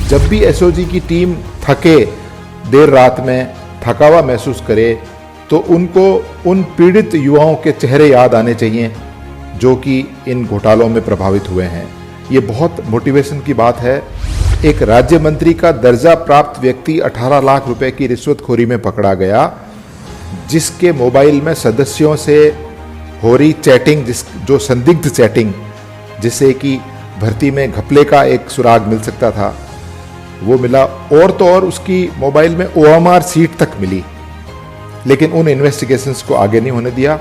जब भी एसओजी की टीम थके, देर रात में थका हुआ महसूस करे, तो उनको उन पीड़ित युवाओं के चेहरे याद आने चाहिए जो कि इन घोटालों में प्रभावित हुए हैं। ये बहुत मोटिवेशन की बात है। एक राज्य मंत्री का दर्जा प्राप्त व्यक्ति 18 लाख रुपए की रिश्वतखोरी में पकड़ा गया, जिसके मोबाइल में सदस्यों से हो रही चैटिंग, जो संदिग्ध चैटिंग, जिससे कि भर्ती में घपले का एक सुराग मिल सकता था, वो मिला। और तो और उसकी मोबाइल में ओएमआर सीट तक मिली, लेकिन उन इन्वेस्टिगेशंस को आगे नहीं होने दिया।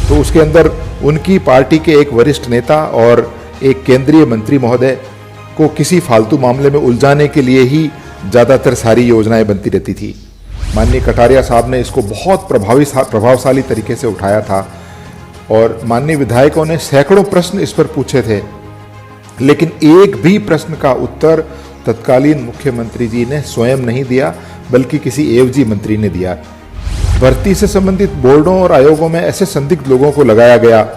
तो उसके अंदर उनकी पार्टी के एक वरिष्ठ नेता और एक केंद्रीय मंत्री महोदय को किसी फालतू मामले में उलझाने के लिए ही ज़्यादातर सारी योजनाएं बनती रहती थी। माननीय कटारिया साहब ने इसको बहुत प्रभावशाली तरीके से उठाया था और माननीय विधायकों ने सैकड़ों प्रश्न इस पर पूछे थे, लेकिन एक भी प्रश्न का उत्तर तत्कालीन मुख्यमंत्री जी ने स्वयं नहीं दिया, बल्कि किसी एवजी मंत्री ने दिया। भर्ती से संबंधित बोर्डों और आयोगों में ऐसे संदिग्ध लोगों को लगाया गया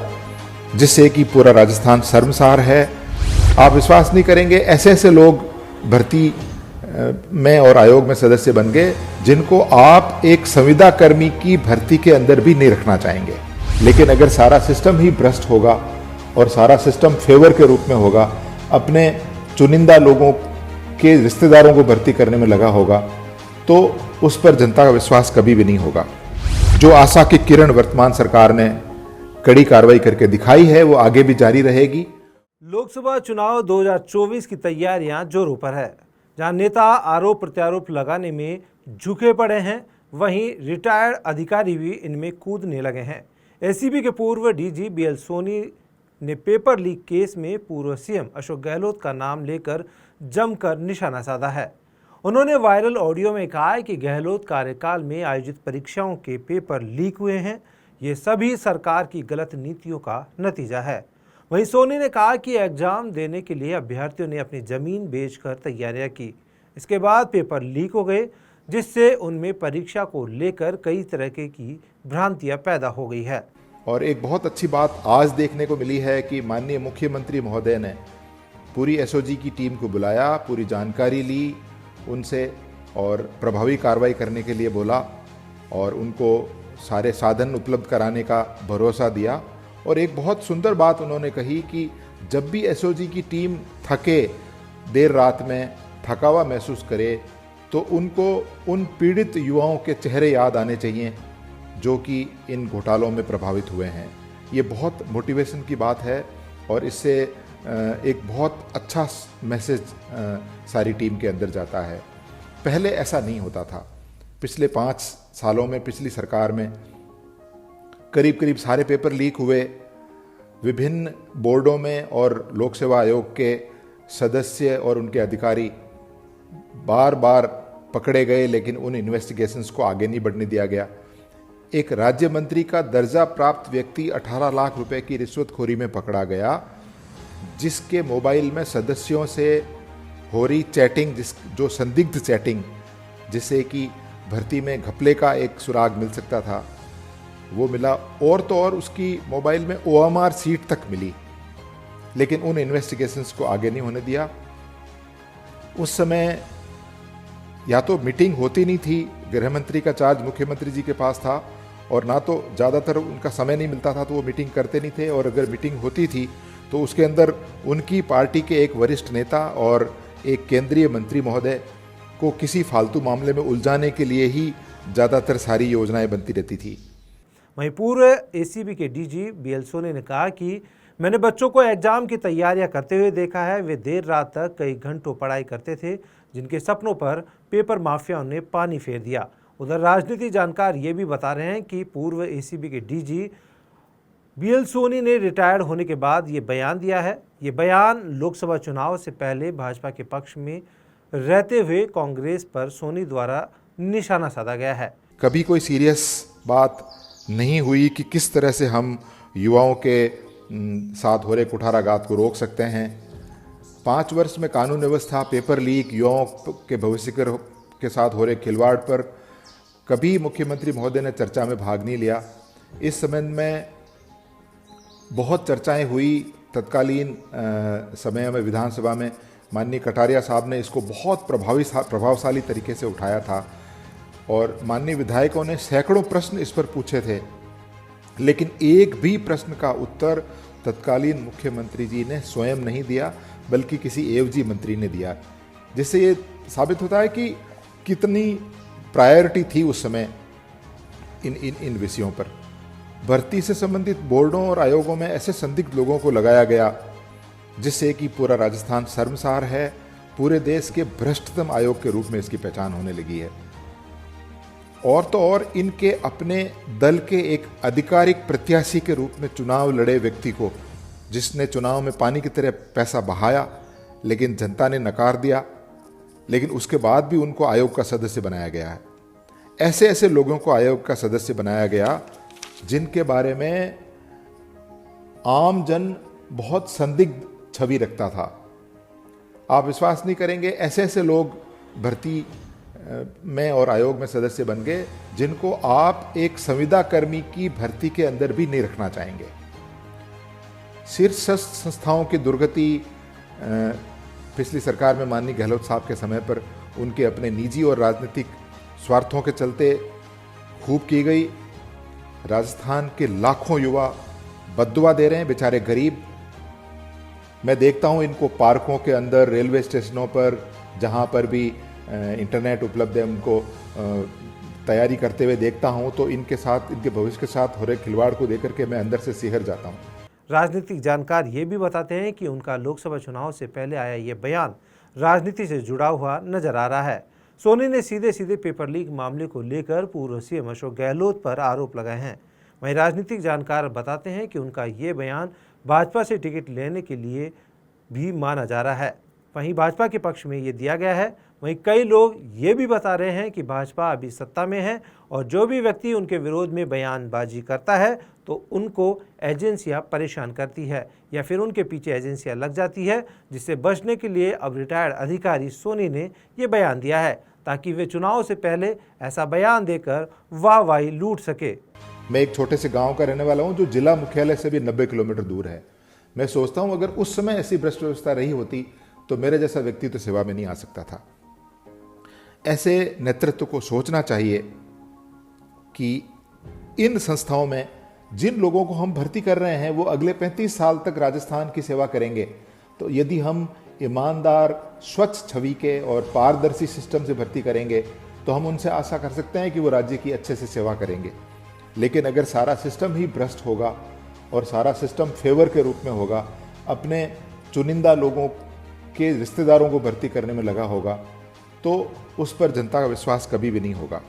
जिससे कि पूरा राजस्थान शर्मसार है। आप विश्वास नहीं करेंगे, ऐसे ऐसे लोग भर्ती में और आयोग में सदस्य बन गए जिनको आप एक संविदा कर्मी की भर्ती के अंदर भी नहीं रखना चाहेंगे। लेकिन अगर सारा सिस्टम ही भ्रष्ट होगा और सारा सिस्टम फेवर के रूप में होगा, अपने चुनिंदा लोगों के रिश्तेदारों को भर्ती करने में लगा होगा, तो उस पर जनता का विश्वास कभी भी नहीं होगा। जो आशा की किरण वर्तमान सरकार ने कड़ी कार्रवाई करके दिखाई है, वो आगे भी जारी रहेगी। लोकसभा चुनाव 2024 की तैयारियां जोरों पर है। जहां नेता आरोप प्रत्यारोप लगाने में झुके पड़े हैं, वहीं रिटायर्ड अधिकारी भी इनमें कूदने लगे हैं। एसीबी के पूर्व डीजी बीएल सोनी ने पेपर लीक केस में पूर्व सीएम अशोक गहलोत का नाम लेकर जमकर निशाना साधा है। उन्होंने वायरल ऑडियो में कहा है कि गहलोत कार्यकाल में आयोजित परीक्षाओं के पेपर लीक हुए हैं। ये सभी सरकार की गलत नीतियों का नतीजा है। वहीं सोनी ने कहा कि एग्जाम देने के लिए अभ्यर्थियों ने अपनी जमीन बेचकर तैयारियां की। इसके बाद पेपर लीक हो गए, जिससे उनमें परीक्षा को लेकर कई तरह की भ्रांतियां पैदा हो गई है। और एक बहुत अच्छी बात आज देखने को मिली है कि माननीय मुख्यमंत्री महोदय ने पूरी एसओजी की टीम को बुलाया, पूरी जानकारी ली उनसे और प्रभावी कार्रवाई करने के लिए बोला और उनको सारे साधन उपलब्ध कराने का भरोसा दिया। और एक बहुत सुंदर बात उन्होंने कही कि जब भी एसओजी की टीम थके, देर रात में थका हुआ महसूस करे, तो उनको उन पीड़ित युवाओं के चेहरे याद आने चाहिए जो कि इन घोटालों में प्रभावित हुए हैं। ये बहुत मोटिवेशन की बात है और इससे एक बहुत अच्छा मैसेज सारी टीम के अंदर जाता है। पहले ऐसा नहीं होता था। पिछले 5 सालों में, पिछली सरकार में करीब करीब सारे पेपर लीक हुए। विभिन्न बोर्डों में और लोक सेवा आयोग के सदस्य और उनके अधिकारी बार बार पकड़े गए, लेकिन उन इन्वेस्टिगेशंस को आगे नहीं बढ़ने दिया गया। एक राज्य मंत्री का दर्जा प्राप्त व्यक्ति 18 लाख रुपए की रिश्वतखोरी में पकड़ा गया, जिसके मोबाइल में सदस्यों से हो रही चैटिंग, जो संदिग्ध चैटिंग, जिससे कि भर्ती में घपले का एक सुराग मिल सकता था, वो मिला। और तो और उसकी मोबाइल में ओएमआर सीट तक मिली, लेकिन उन इन्वेस्टिगेशंस को आगे नहीं होने दिया। उस समय या तो मीटिंग होती नहीं थी, गृह मंत्री का चार्ज मुख्यमंत्री जी के पास था, और ना तो ज़्यादातर उनका समय नहीं मिलता था, तो वो मीटिंग करते नहीं थे। और अगर मीटिंग होती थी तो उसके अंदर उनकी पार्टी के एक वरिष्ठ नेता और एक केंद्रीय मंत्री महोदय को किसी फालतू मामले में उलझाने के लिए ही ज़्यादातर सारी योजनाएं बनती रहती थी। वहीं पूर्व एसीबी के डीजी बीएल सोनी ने कहा कि मैंने बच्चों को एग्जाम की तैयारियां करते हुए देखा है। वे देर रात तक कई घंटों पढ़ाई करते थे, जिनके सपनों पर पेपर माफियाओं ने पानी फेर दिया। उधर राजनीति जानकार ये भी बता रहे हैं कि पूर्व एसीबी के डीजी बीएल सोनी ने रिटायर्ड होने के बाद ये बयान दिया है। ये बयान लोकसभा चुनाव से पहले भाजपा के पक्ष में रहते हुए कांग्रेस पर सोनी द्वारा निशाना साधा गया है। कभी कोई सीरियस बात नहीं हुई कि किस तरह से हम युवाओं के साथ हो रहे कुठाराघात को रोक सकते हैं। 5 वर्ष में कानून व्यवस्था, पेपर लीक, युवाओं के भविष्य के साथ हो रहे खिलवाड़ पर कभी मुख्यमंत्री महोदय ने चर्चा में भाग नहीं लिया। इस संबंध में बहुत चर्चाएं हुई तत्कालीन समय में विधानसभा में, माननीय कटारिया साहब ने इसको बहुत प्रभावशाली तरीके से उठाया था और माननीय विधायकों ने सैकड़ों प्रश्न इस पर पूछे थे, लेकिन एक भी प्रश्न का उत्तर तत्कालीन मुख्यमंत्री जी ने स्वयं नहीं दिया, बल्कि किसी एवजी मंत्री ने दिया, जिससे ये साबित होता है कि कितनी प्रायोरिटी थी उस समय इन विषयों पर। भर्ती से संबंधित बोर्डों और आयोगों में ऐसे संदिग्ध लोगों को लगाया गया जिससे कि पूरा राजस्थान शर्मसार है, पूरे देश के भ्रष्टतम आयोग के रूप में इसकी पहचान होने लगी है। और तो और इनके अपने दल के एक आधिकारिक प्रत्याशी के रूप में चुनाव लड़े व्यक्ति को, जिसने चुनाव में पानी की तरह पैसा बहाया, लेकिन जनता ने नकार दिया, लेकिन उसके बाद भी उनको आयोग का सदस्य बनाया गया है। ऐसे ऐसे लोगों को आयोग का सदस्य बनाया गया जिनके बारे में आम जन बहुत संदिग्ध छवि रखता था। आप विश्वास नहीं करेंगे, ऐसे ऐसे लोग भर्ती में और आयोग में सदस्य बन गए जिनको आप एक संविदा कर्मी की भर्ती के अंदर भी नहीं रखना चाहेंगे। शीर्ष संस्थाओं की दुर्गति पिछली सरकार में माननीय गहलोत साहब के समय पर उनके अपने निजी और राजनीतिक स्वार्थों के चलते खूब की गई। राजस्थान के लाखों युवा बद्दुआ दे रहे हैं, बेचारे गरीब। मैं देखता हूं इनको पार्कों के अंदर, रेलवे स्टेशनों पर, जहां पर भी इंटरनेट उपलब्ध है, उनको तैयारी करते हुए देखता हूं, तो इनके साथ, इनके भविष्य के साथ हो रहे खिलवाड़ को देख करके मैं अंदर से सिहर जाता हूं। राजनीतिक जानकार ये भी बताते हैं कि उनका लोकसभा चुनाव से पहले आया ये बयान राजनीति से जुड़ा हुआ नजर आ रहा है। सोनी ने सीधे सीधे पेपर लीक मामले को लेकर पूर्व सीएम अशोक गहलोत पर आरोप लगाए हैं। वहीं राजनीतिक जानकार बताते हैं कि उनका ये बयान भाजपा से टिकट लेने के लिए भी माना जा रहा है। वहीं भाजपा के पक्ष में ये दिया गया है। वहीं कई लोग ये भी बता रहे हैं कि भाजपा अभी सत्ता में है और जो भी व्यक्ति उनके विरोध में बयानबाजी करता है तो उनको एजेंसियां परेशान करती है या फिर उनके पीछे एजेंसियां लग जाती है, जिससे बचने के लिए अब रिटायर्ड अधिकारी सोनी ने ये बयान दिया है ताकि वे चुनाव से पहले ऐसा बयान देकर वाहवाही लूट सके। मैं एक छोटे से गांव का रहने वाला हूं जो जिला मुख्यालय से भी 90 किलोमीटर दूर है। मैं सोचता हूं अगर उस समय ऐसी भ्रष्ट व्यवस्था रही होती तो मेरे जैसा व्यक्ति तो सेवा में नहीं आ सकता था। ऐसे नेतृत्व को सोचना चाहिए कि इन संस्थाओं में जिन लोगों को हम भर्ती कर रहे हैं वो अगले 35 साल तक राजस्थान की सेवा करेंगे। तो यदि हम ईमानदार, स्वच्छ छवि के और पारदर्शी सिस्टम से भर्ती करेंगे तो हम उनसे आशा कर सकते हैं कि वो राज्य की अच्छे से सेवा करेंगे। लेकिन अगर सारा सिस्टम ही भ्रष्ट होगा और सारा सिस्टम फेवर के रूप में होगा, अपने चुनिंदा लोगों के रिश्तेदारों को भर्ती करने में लगा होगा, तो उस पर जनता का विश्वास कभी भी नहीं होगा।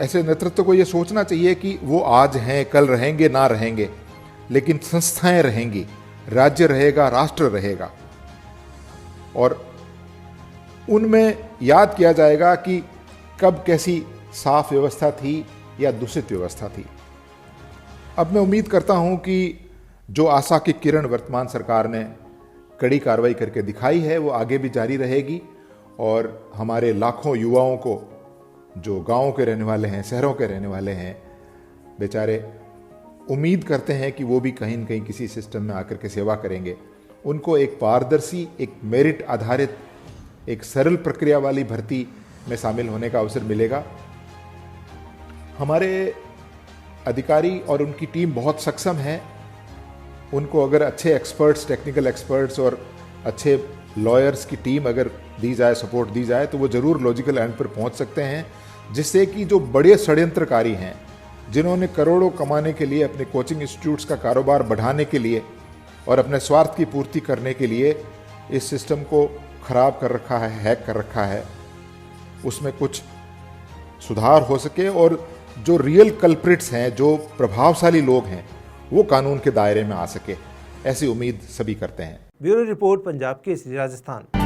ऐसे नेतृत्व को यह सोचना चाहिए कि वो आज हैं, कल रहेंगे, ना रहेंगे, लेकिन संस्थाएं रहेंगी, राज्य रहेगा, राष्ट्र रहेगा और उनमें याद किया जाएगा कि कब कैसी साफ व्यवस्था थी या दूषित व्यवस्था थी। अब मैं उम्मीद करता हूं कि जो आशा की किरण वर्तमान सरकार ने कड़ी कार्रवाई करके दिखाई है वो आगे भी जारी रहेगी और हमारे लाखों युवाओं को, जो गांवों के रहने वाले हैं, शहरों के रहने वाले हैं, बेचारे उम्मीद करते हैं कि वो भी कहीं न कहीं किसी सिस्टम में आकर के सेवा करेंगे। उनको एक पारदर्शी, एक मेरिट आधारित, एक सरल प्रक्रिया वाली भर्ती में शामिल होने का अवसर मिलेगा। हमारे अधिकारी और उनकी टीम बहुत सक्षम है। उनको अगर अच्छे एक्सपर्ट्स, टेक्निकल एक्सपर्ट्स और अच्छे लॉयर्स की टीम अगर दी जाए, सपोर्ट दी जाए, तो वो ज़रूर लॉजिकल एंड पर पहुंच सकते हैं, जिससे कि जो बड़े षड्यंत्रकारी हैं, जिन्होंने करोड़ों कमाने के लिए, अपने कोचिंग इंस्टीट्यूट्स का कारोबार बढ़ाने के लिए और अपने स्वार्थ की पूर्ति करने के लिए इस सिस्टम को खराब कर रखा है, हैक कर रखा है, उसमें कुछ सुधार हो सके और जो रियल कल्प्रिट्स हैं, जो प्रभावशाली लोग हैं, वो कानून के दायरे में आ सके, ऐसी उम्मीद सभी करते हैं। Bureau report, Punjab Kesari, Rajasthan.